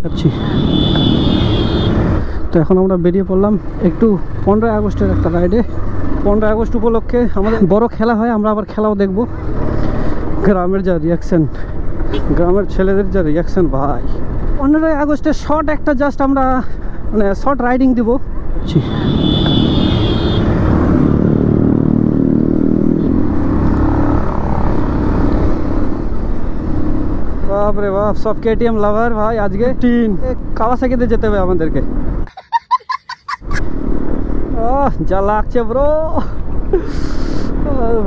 যাচ্ছি। তো এখন আমরা বেরিয়ে পড়লাম একটু 15 আগস্টের একটা রাইডে। 15 আগস্ট উপলক্ষে আমাদের বড় খেলা হয়, আমরা আবার খেলাও দেখব। গ্রামের যা রিয়াকশন, গ্রামের ছেলেদের যা রিয়াকশন ভাই। 15 আগস্টের শর্ট একটা জাস্ট আমরা মানে শর্ট রাইডিং দিব। বাপ রে বাপ, সব কেটিএম লাভার ভাই। আজকে কাওয়াসাকিতে যেতে হবে আমাদেরকে। যা লাগছে ব্রো,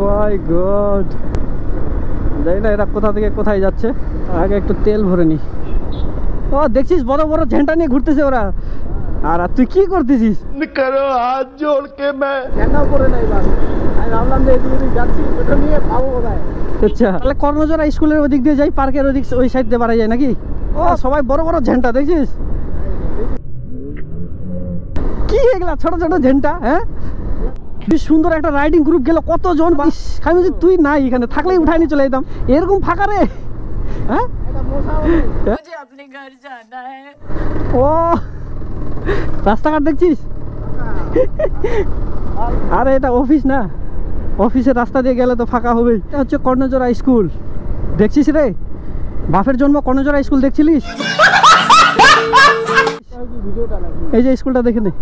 মাই গড। জানি না এরা কোথা থেকে কোথায় যাচ্ছে, আগে একটু তেল ভরে নি। ও দেখছিস বড় বড় ঝেন্টা নিয়ে ঘুরতেছে ওরা। আর তুই কি করতেছিস? হাত জোড় কে ঝেন্টা পরে নাই বাস। আমি ভাবলাম যে এদিকে যাচ্ছি, ওটা নিয়ে পাবো কোথায়। আচ্ছা, তাহলে কর্ণজোড়া স্কুলের ওদিক দিয়ে যাই, পার্কের ওদিক ওই সাইড দিয়ে বাড়া যায় নাকি? ও সবাই বড় বড় ঝেন্টা দেখছিস? কি এগুলা ছোট ছোট ঝেন্টা? হ্যাঁ, কি সুন্দর একটা রাইডিং গ্রুপ গেল, কতজন। আমি বলছি তুই নাই এখানে থাকলেই উঠাই নিয়ে চলে যেতাম। এরকম ফাঁকা রে। হ্যাঁ, ও রাস্তাঘাট দেখছিস? আরে এটা অফিস না, অফিসের রাস্তা দিয়ে গেলে তো ফাঁকা হবেই। এটা হচ্ছে কর্ণজোড়া স্কুল, দেখছিস রে? বাপের জন্ম কর্ণজোড়া স্কুল দেখছিলিস? এই যে স্কুলটা দেখে নে।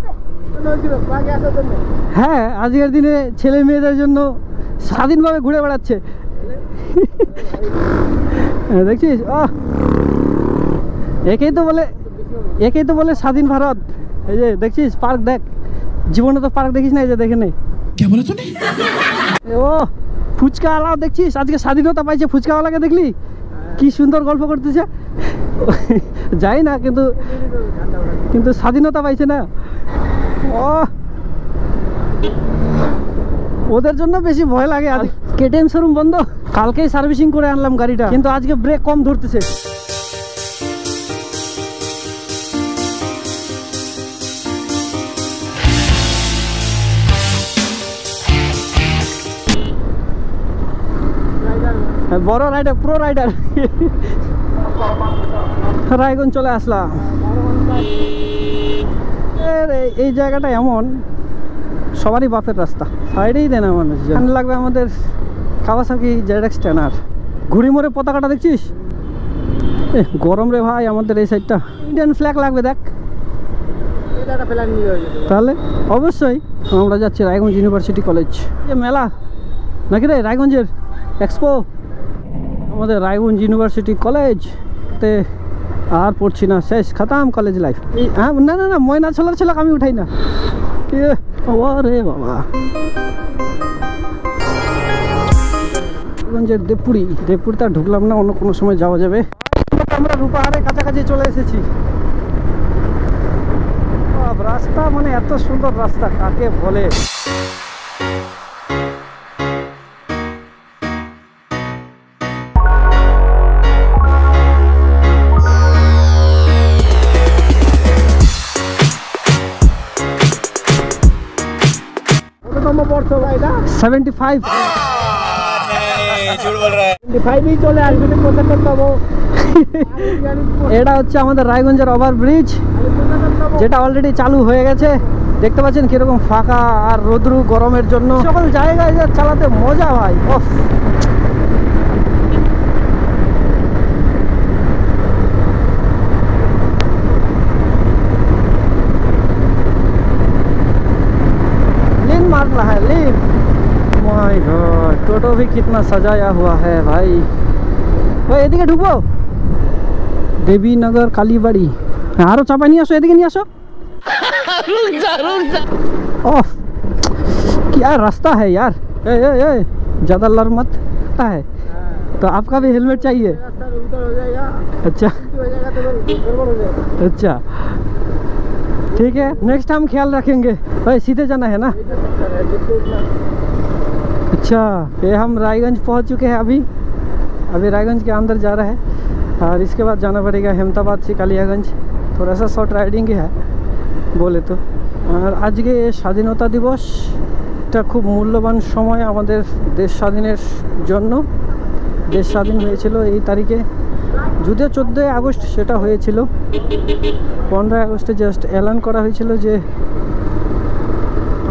হ্যাঁ, আজকের দিনে ছেলে মেয়েদের জন্য স্বাধীনভাবে ঘুরে বেড়াচ্ছে। দেখছিস? একেই তো বলে স্বাধীন ভারত। এই যে দেখছিস পার্ক, দেখ। জীবনে তো পার্ক দেখিস না, এই যে দেখে নে। ও ফুচকা আলাও দেখছিস? আজকে স্বাধীনতা পাইছে ফুচকাওয়ালাকে, দেখলি কি সুন্দর গল্প করতেছে। যাই না, কিন্তু স্বাধীনতা পাইছে না। ও ওদের জন্য বেশি ভয় লাগে। আজ কেটিএম শোরুম বন্ধ, কালকেই সার্ভিসিং করে আনলাম গাড়িটা, কিন্তু আজকে ব্রেক কম ধরতেছে। বড় রাইডার, প্রো রাইডার। রায়গঞ্জ চলে আসলাম। এই জায়গাটা এমন সবারই বাপের রাস্তা, সাইডেই দেয় না মানুষ। লাগবে আমাদের কাওয়াসাকি ZX টেনার। ঘুড়ি মোড়ে পতাকাটা দেখছিস? গরম রে ভাই আমাদের এই সাইডটা। ইন্ডিয়ান ফ্ল্যাগ লাগবে, দেখ। তাহলে অবশ্যই আমরা যাচ্ছি রায়গঞ্জ ইউনিভার্সিটি কলেজ। এ মেলা নাকি রে, রায়গঞ্জের এক্সপো। আমাদের রায়গঞ্জ ইউনিভার্সিটি কলেজতে আর পড়ছি না, শেষ, খতম কলেজ লাইফ। হ্যাঁ, না না না, ময়না ছোলার ছেলে আমি উঠাই না। রে বাবা, রায়গঞ্জের দেবপুরিতে ঢুকলাম না, অন্য কোনো সময় যাওয়া যাবে। আমরা রূপাহারের কাছাকাছি চলে এসেছি। রাস্তা মানে এত সুন্দর রাস্তা কাকে বলে। এটা হচ্ছে আমাদের রায়গঞ্জের ওভারব্রিজ, যেটা অলরেডি চালু হয়ে গেছে। দেখতে পাচ্ছেন কিরকম ফাঁকা, আর রোদ্রু গরমের জন্য সকল জায়গায় যা চালাতে মজা ভাই। लीन मार रहा है, लीन। माय गॉड, टोटो भी कितना सजाया हुआ है भाई। ওই এদিকে ঢুকবো, দেবীনগর কালীবাড়ি। আরো চাপা নিয়ে আসো, এদিকে নিয়ে আসো। ओह क्या रास्ता है यार। ज्यादा लड़ मत है। तो आपका भी हेलमेट चाहिए? अच्छा अच्छा, ठीक है, नेक्स्ट टाइम ख्याल रखेंगे। भाई सीधे जाना है ना? अच्छा, ये हम रायगंज पहुंच चुके हैं। अभी रायगंज के अंदर जा रहा है, और इसके बाद जाना पड़ेगा हेमताबाद से कालियागंज। थोड़ा सा शॉर्ट राइडिंग ही है बोले तो। और आज के স্বাধীনতা দিবস, এটা খুব মূল্যবান সময় আমাদের দেশ স্বাধীনের জন্য। দেশ স্বাধীন হয়েছিল এই তারিখে, যদিও 14ই আগস্ট সেটা হয়েছিল। 15ই আগস্টে জাস্ট এলান করা হয়েছিল যে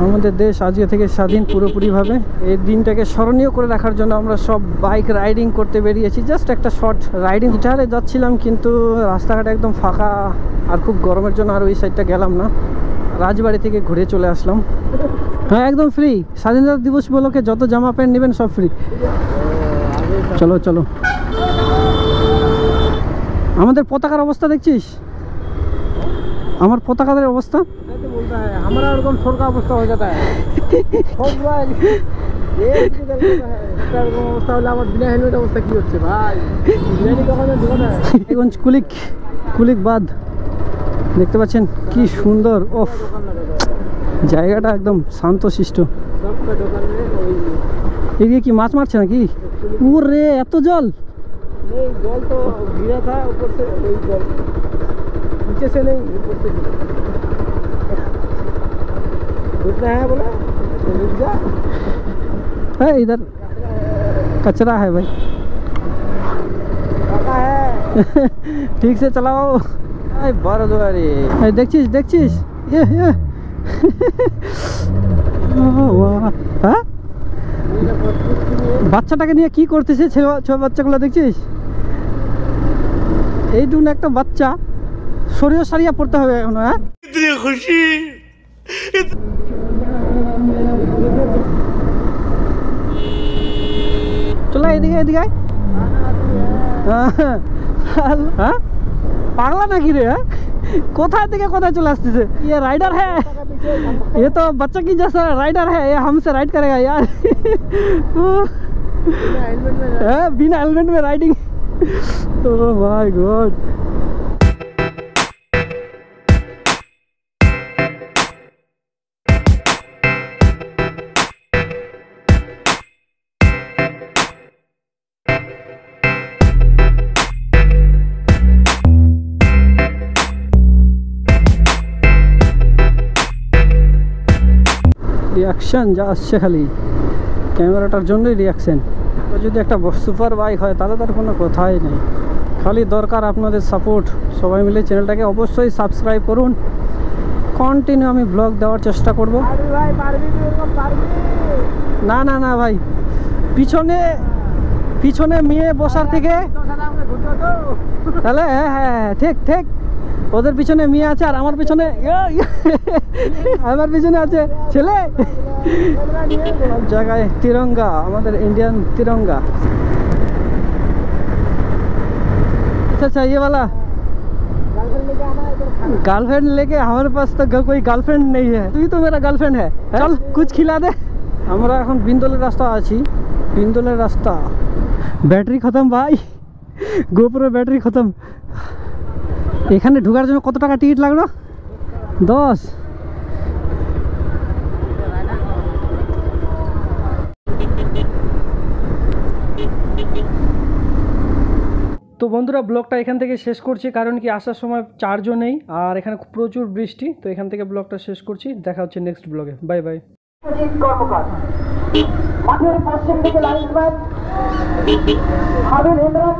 আমাদের দেশ আজকে থেকে স্বাধীন পুরোপুরিভাবে। এই দিনটাকে স্মরণীয় করে রাখার জন্য আমরা সব বাইক রাইডিং করতে বেরিয়েছি। জাস্ট একটা শর্ট রাইডিং গিটারে যাচ্ছিলাম, কিন্তু রাস্তাঘাট একদম ফাঁকা আর খুব গরমের জন্য আর ওই সাইডটা গেলাম না, রাজবাড়ি থেকে ঘুরে চলে আসলাম। হ্যাঁ একদম ফ্রি, স্বাধীনতা দিবস উপলক্ষে যত জামা প্যান্ট নেবেন সব ফ্রি। চলো চলো, আমাদের পতাকার অবস্থা দেখছিস? আমার পতাকাদের অবস্থা हमारा ওরকম সরকার অবস্থা হয়ে যেটা এরকম অবস্থা হলে আমার বিনা হেলমেট অবস্থা কি হচ্ছে ভাই? এখন কুলিক বাঁধ দেখতে পাচ্ছেন, কি সুন্দর। ওফ, জায়গাটা একদম শান্তশিষ্ট। এদিকে কি মাছ মারছে নাকি? ওরে এত জল! नहीं जल तो गिरा था ऊपर से, वही जल नीचे से नहीं ऊपर से गिरा। रुकना है बोला तो रुक जा। है इधर कचरा है भाई, काका है ठीक से चलाओ। अरे बरदुआरी देखছিস ये वाह। হ্যাঁ বাচ্চাটাকে নিয়ে কি করতেছে? ছোট বাচ্চাগুলো দেখছিস? এইটুকু একটা বাচ্চা শরীর সারিয়া পড়তে হবে এখন। হ্যাঁ খুশি। চলো এদিকে এদিকে। হ্যাঁ পাগলা নাকি রে? কোথায় থেকে কোথায় চলে আসতেছে? ये राइडर है, ये तो बच्चा की जैसा राइडर है, ये हमसे राइड करेगा यार। बिना हेलमेट में riding. Oh my God. Reaction যা আসছে খালি ক্যামেরাটার জন্যই রিয়াকশন। যদি একটা সুপার বাইক হয় তাহলে তার কোনো কথাই নেই, খালি দরকার আপনাদের সাপোর্ট। সবাই মিলে চ্যানেলটাকে অবশ্যই সাবস্ক্রাইব করুন, কন্টিনিউ আমি ব্লগ দেওয়ার চেষ্টা করব। না না না ভাই, পিছনে মেয়ে বসার থেকে তাহলে হ্যাঁ ঠিক ঠিক, ওদের পিছনে মেয়ে আছে আর আমার পিছনে আছে ছেলে। জায়গায় তিরঙ্গা, আমাদের इंडियन तिरंगा। अच्छा ये वाला गर्लफ्रेंड लेके हमारे पास तो कोई गर्लफ्रेंड नहीं है, तू ही तो मेरा गर्लफ्रेंड है। चल कुछ खिला दे। আমরা এখন বিন্দলের রাস্তা আছি, বিন্দলের রাস্তা। ব্যাটারি খতম ভাই, গোপ্রো ব্যাটারি খতম। এখানে ঢোকার জন্য কত টাকা টিকিট লাগলো? 10। তো বন্ধুরা ব্লগটা এখান থেকে শেষ করছি, কারণ কি আসার সময় চার্জও নেই আর এখানে প্রচুর বৃষ্টি। তো এখান থেকে ব্লগটা শেষ করছি, দেখা হচ্ছে নেক্সট ব্লগে। Bye bye. মাঠের পশ্চিম দিকে লাইনম্যান হাবিব ইমরান